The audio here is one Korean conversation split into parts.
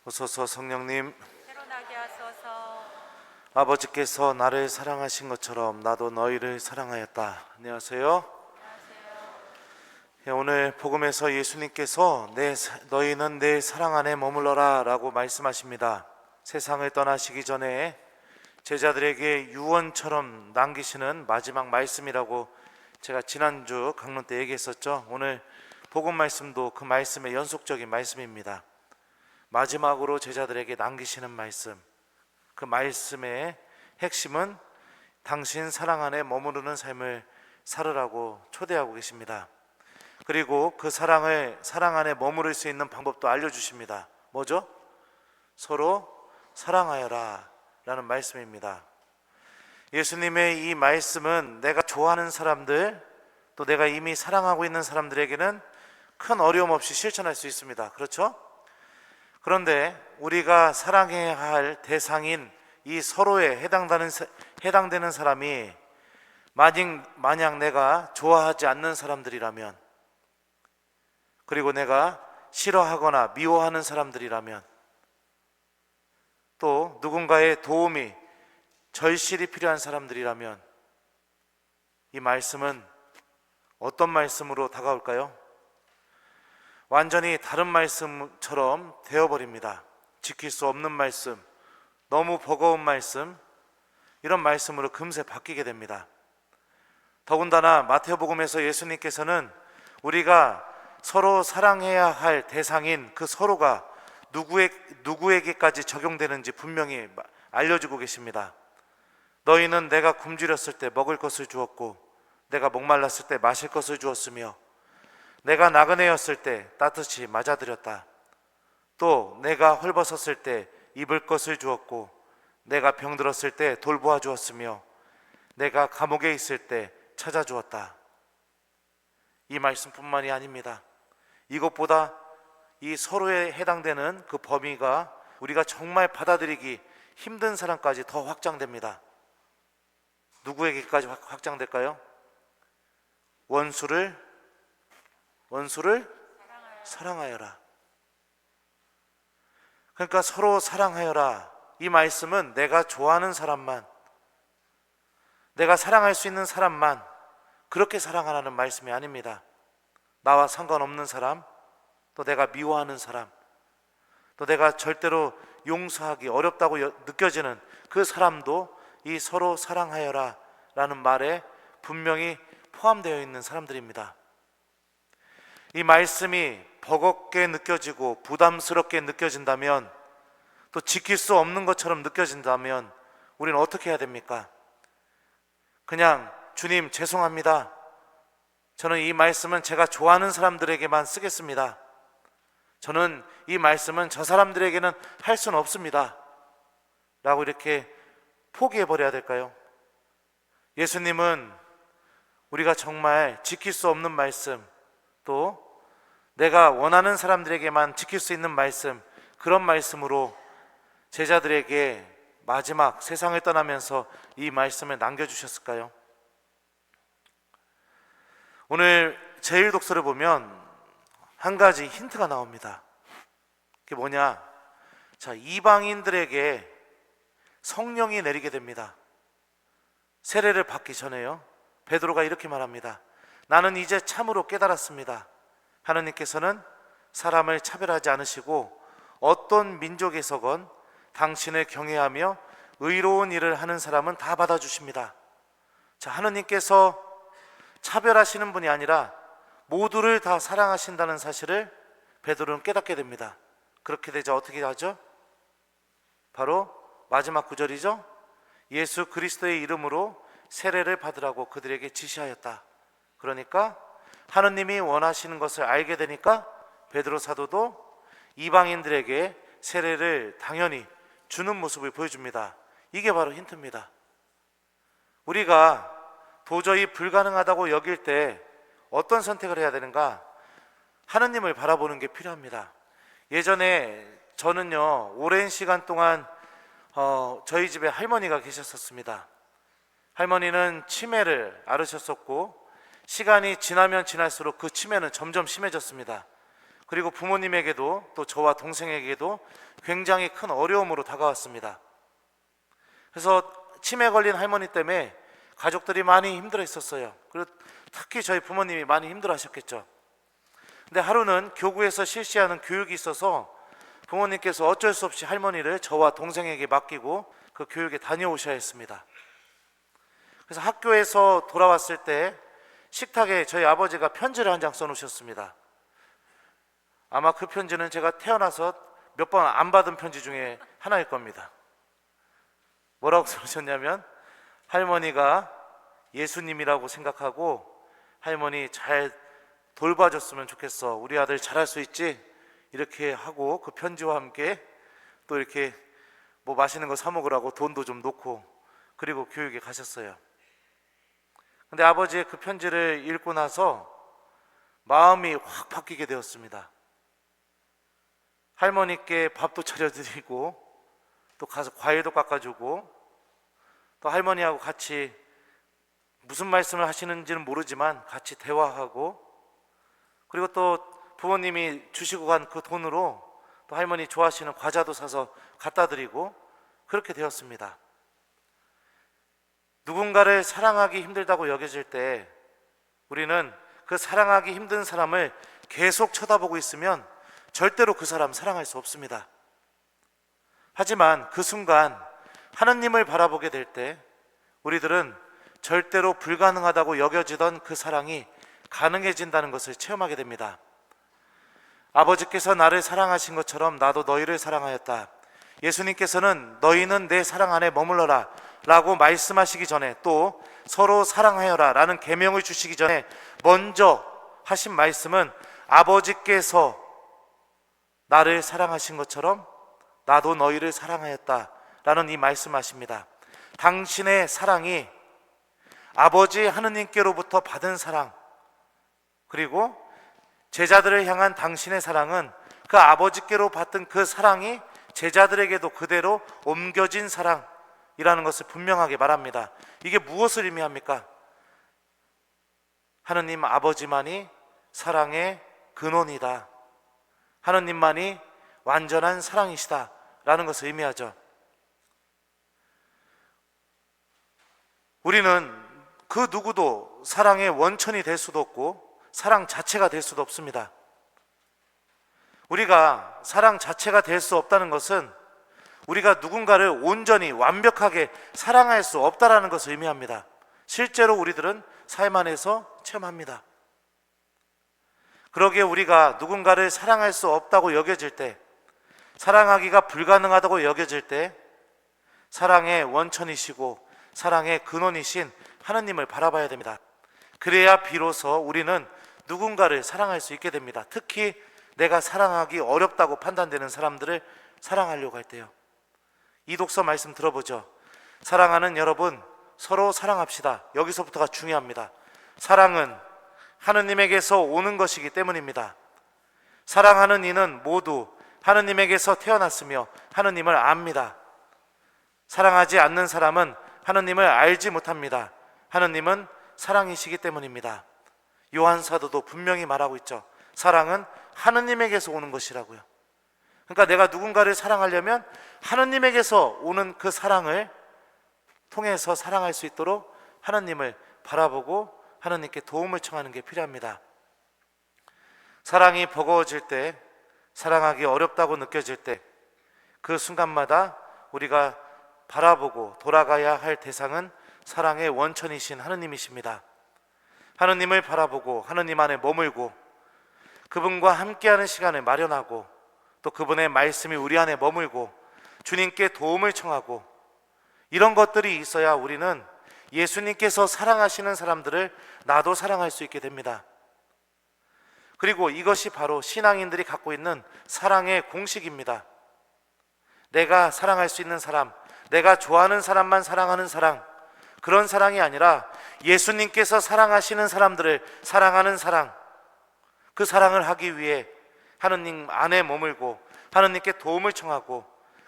오소서 성령님. 새로나게 하소서. 아버지께서 나를 사랑하신 것처럼 나도 너희를 사랑하였다. 안녕하세요. 안녕하세요. 오늘 복음에서 예수님께서 너희는 내 사랑 안에 머물러라 라고 말씀하십니다. 세상을 떠나시기 전에 제자들에게 유언처럼 남기시는 마지막 말씀이라고 제가 지난주 강론 때 얘기했었죠. 오늘 복음 말씀도 그 말씀의 연속적인 말씀입니다. 마지막으로 제자들에게 남기시는 말씀, 그 말씀의 핵심은 당신 사랑 안에 머무르는 삶을 살으라고 초대하고 계십니다. 그리고 그 사랑 안에 머무를 수 있는 방법도 알려주십니다. 뭐죠? 서로 사랑하여라 라는 말씀입니다. 예수님의 이 말씀은 내가 좋아하는 사람들, 또 내가 이미 사랑하고 있는 사람들에게는 큰 어려움 없이 실천할 수 있습니다. 그렇죠? 그런데 우리가 사랑해야 할 대상인 이 서로에 해당되는 사람이 만약 내가 좋아하지 않는 사람들이라면, 그리고 내가 싫어하거나 미워하는 사람들이라면, 또 누군가의 도움이 절실히 필요한 사람들이라면 이 말씀은 어떤 말씀으로 다가올까요? 완전히 다른 말씀처럼 되어버립니다. 지킬 수 없는 말씀, 너무 버거운 말씀, 이런 말씀으로 금세 바뀌게 됩니다. 더군다나 마태복음에서 예수님께서는 우리가 서로 사랑해야 할 대상인 그 서로가 누구에게까지 적용되는지 분명히 알려주고 계십니다. 너희는 내가 굶주렸을 때 먹을 것을 주었고, 내가 목말랐을 때 마실 것을 주었으며, 내가 나그네였을 때 따뜻이 맞아들였다. 또 내가 헐벗었을 때 입을 것을 주었고, 내가 병들었을 때 돌보아 주었으며, 내가 감옥에 있을 때 찾아주었다. 이 말씀뿐만이 아닙니다. 이것보다 이 서로에 해당되는 그 범위가 우리가 정말 받아들이기 힘든 사람까지 더 확장됩니다. 누구에게까지 확장될까요? 원수를 사랑하여라. 그러니까 서로 사랑하여라. 이 말씀은 내가 좋아하는 사람만, 내가 사랑할 수 있는 사람만 그렇게 사랑하라는 말씀이 아닙니다. 나와 상관없는 사람, 또 내가 미워하는 사람, 또 내가 절대로 용서하기 어렵다고 느껴지는 그 사람도 이 서로 사랑하여라 라는 말에 분명히 포함되어 있는 사람들입니다. 이 말씀이 버겁게 느껴지고 부담스럽게 느껴진다면, 또 지킬 수 없는 것처럼 느껴진다면 우리는 어떻게 해야 됩니까? 그냥 주님 죄송합니다. 저는 이 말씀은 제가 좋아하는 사람들에게만 쓰겠습니다. 저는 이 말씀은 저 사람들에게는 할 수는 없습니다 라고 이렇게 포기해버려야 될까요? 예수님은 우리가 정말 지킬 수 없는 말씀, 또 내가 원하는 사람들에게만 지킬 수 있는 말씀, 그런 말씀으로 제자들에게 마지막 세상을 떠나면서 이 말씀을 남겨주셨을까요? 오늘 제1독서를 보면 한 가지 힌트가 나옵니다. 그게 뭐냐? 자, 이방인들에게 성령이 내리게 됩니다. 세례를 받기 전에요. 베드로가 이렇게 말합니다. 나는 이제 참으로 깨달았습니다. 하느님께서는 사람을 차별하지 않으시고 어떤 민족에서건 당신을 경외하며 의로운 일을 하는 사람은 다 받아주십니다. 자, 하느님께서 차별하시는 분이 아니라 모두를 다 사랑하신다는 사실을 베드로는 깨닫게 됩니다. 그렇게 되자 어떻게 하죠? 바로 마지막 구절이죠. 예수 그리스도의 이름으로 세례를 받으라고 그들에게 지시하였다. 그러니까 하느님이 원하시는 것을 알게 되니까 베드로 사도도 이방인들에게 세례를 당연히 주는 모습을 보여줍니다. 이게 바로 힌트입니다. 우리가 도저히 불가능하다고 여길 때 어떤 선택을 해야 되는가? 하느님을 바라보는 게 필요합니다. 예전에 저는요, 오랜 시간 동안 저희 집에 할머니가 계셨었습니다. 할머니는 치매를 앓으셨었고, 시간이 지나면 지날수록 그 치매는 점점 심해졌습니다. 그리고 부모님에게도 또 저와 동생에게도 굉장히 큰 어려움으로 다가왔습니다. 그래서 치매 걸린 할머니 때문에 가족들이 많이 힘들어 했었어요. 그리고 특히 저희 부모님이 많이 힘들어 하셨겠죠. 근데 하루는 교구에서 실시하는 교육이 있어서 부모님께서 어쩔 수 없이 할머니를 저와 동생에게 맡기고 그 교육에 다녀오셔야 했습니다. 그래서 학교에서 돌아왔을 때 식탁에 저희 아버지가 편지를 한 장 써놓으셨습니다. 아마 그 편지는 제가 태어나서 몇 번 안 받은 편지 중에 하나일 겁니다. 뭐라고 써주셨냐면, 할머니가 예수님이라고 생각하고 할머니 잘 돌봐줬으면 좋겠어. 우리 아들 잘할 수 있지? 이렇게 하고 그 편지와 함께 또 이렇게 뭐 맛있는 거 사 먹으라고 돈도 좀 놓고 그리고 교육에 가셨어요. 근데 아버지의 그 편지를 읽고 나서 마음이 확 바뀌게 되었습니다. 할머니께 밥도 차려드리고 또 가서 과일도 깎아주고 또 할머니하고 같이 무슨 말씀을 하시는지는 모르지만 같이 대화하고, 그리고 또 부모님이 주시고 간 그 돈으로 또 할머니 좋아하시는 과자도 사서 갖다 드리고 그렇게 되었습니다. 누군가를 사랑하기 힘들다고 여겨질 때 우리는 그 사랑하기 힘든 사람을 계속 쳐다보고 있으면 절대로 그 사람 사랑할 수 없습니다. 하지만 그 순간 하나님을 바라보게 될 때 우리들은 절대로 불가능하다고 여겨지던 그 사랑이 가능해진다는 것을 체험하게 됩니다. 아버지께서 나를 사랑하신 것처럼 나도 너희를 사랑하였다. 예수님께서는 너희는 내 사랑 안에 머물러라 라고 말씀하시기 전에, 또 서로 사랑하여라 라는 계명을 주시기 전에 먼저 하신 말씀은 아버지께서 나를 사랑하신 것처럼 나도 너희를 사랑하였다 라는 이 말씀하십니다. 당신의 사랑이 아버지 하느님께로부터 받은 사랑, 그리고 제자들을 향한 당신의 사랑은 그 아버지께로 받은 그 사랑이 제자들에게도 그대로 옮겨진 사랑이라는 것을 분명하게 말합니다. 이게 무엇을 의미합니까? 하느님 아버지만이 사랑의 근원이다. 하느님만이 완전한 사랑이시다 라는 것을 의미하죠. 우리는 그 누구도 사랑의 원천이 될 수도 없고 사랑 자체가 될 수도 없습니다. 우리가 사랑 자체가 될 수 없다는 것은 우리가 누군가를 온전히 완벽하게 사랑할 수 없다는 것을 의미합니다. 실제로 우리들은 삶 안에서 체험합니다. 그러기에 우리가 누군가를 사랑할 수 없다고 여겨질 때, 사랑하기가 불가능하다고 여겨질 때 사랑의 원천이시고 사랑의 근원이신 하나님을 바라봐야 됩니다. 그래야 비로소 우리는 누군가를 사랑할 수 있게 됩니다. 특히 내가 사랑하기 어렵다고 판단되는 사람들을 사랑하려고 할 때요. 이 독서 말씀 들어보죠. 사랑하는 여러분, 서로 사랑합시다. 여기서부터가 중요합니다. 사랑은 하느님에게서 오는 것이기 때문입니다. 사랑하는 이는 모두 하느님에게서 태어났으며 하느님을 압니다. 사랑하지 않는 사람은 하느님을 알지 못합니다. 하느님은 사랑이시기 때문입니다. 요한 사도도 분명히 말하고 있죠. 사랑은 하느님에게서 오는 것이라고요. 그러니까 내가 누군가를 사랑하려면 하느님에게서 오는 그 사랑을 통해서 사랑할 수 있도록 하느님을 바라보고 하느님께 도움을 청하는 게 필요합니다. 사랑이 버거워질 때, 사랑하기 어렵다고 느껴질 때, 그 순간마다 우리가 바라보고 돌아가야 할 대상은 사랑의 원천이신 하느님이십니다. 하느님을 바라보고 하느님 안에 머물고 그분과 함께하는 시간을 마련하고 또 그분의 말씀이 우리 안에 머물고 주님께 도움을 청하고, 이런 것들이 있어야 우리는 예수님께서 사랑하시는 사람들을 나도 사랑할 수 있게 됩니다. 그리고 이것이 바로 신앙인들이 갖고 있는 사랑의 공식입니다. 내가 사랑할 수 있는 사람, 내가 좋아하는 사람만 사랑하는 사랑, 그런 사랑이 아니라 예수님께서 사랑하시는 사람들을 사랑하는 사랑, 그 사랑을 하기 위해 하느님 안에 머물고 하느님께 도움을 청하고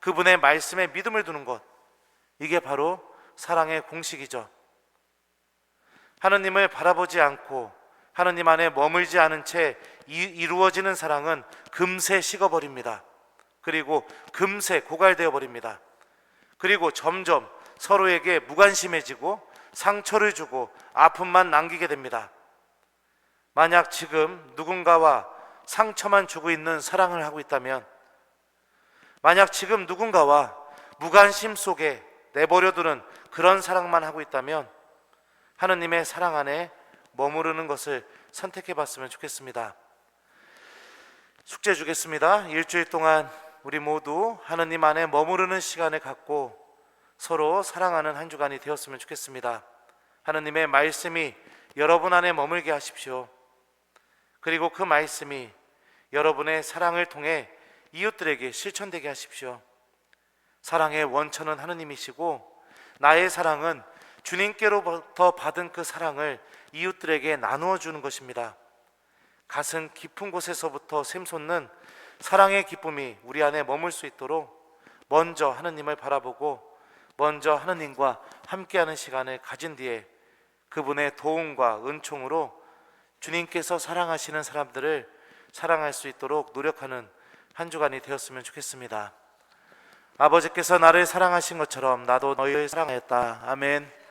그분의 말씀에 믿음을 두는 것, 이게 바로 사랑의 공식이죠. 하느님을 바라보지 않고 하느님 안에 머물지 않은 채 이루어지는 사랑은 금세 식어버립니다. 그리고 금세 고갈되어 버립니다. 그리고 점점 서로에게 무관심해지고 상처를 주고 아픔만 남기게 됩니다. 만약 지금 누군가와 상처만 주고 있는 사랑을 하고 있다면, 만약 지금 누군가와 무관심 속에 내버려두는 그런 사랑만 하고 있다면 하느님의 사랑 안에 머무르는 것을 선택해 봤으면 좋겠습니다. 숙제 주겠습니다. 일주일 동안 우리 모두 하느님 안에 머무르는 시간을 갖고 서로 사랑하는 한 주간이 되었으면 좋겠습니다. 하느님의 말씀이 여러분 안에 머물게 하십시오. 그리고 그 말씀이 여러분의 사랑을 통해 이웃들에게 실천되게 하십시오. 사랑의 원천은 하느님이시고 나의 사랑은 주님께로부터 받은 그 사랑을 이웃들에게 나누어 주는 것입니다. 가슴 깊은 곳에서부터 샘솟는 사랑의 기쁨이 우리 안에 머물 수 있도록 먼저 하느님을 바라보고 먼저 하느님과 함께하는 시간을 가진 뒤에 그분의 도움과 은총으로 주님께서 사랑하시는 사람들을 사랑할 수 있도록 노력하는 한 주간이 되었으면 좋겠습니다. 아버지께서 나를 사랑하신 것처럼 나도 너희를 사랑하였다. 아멘.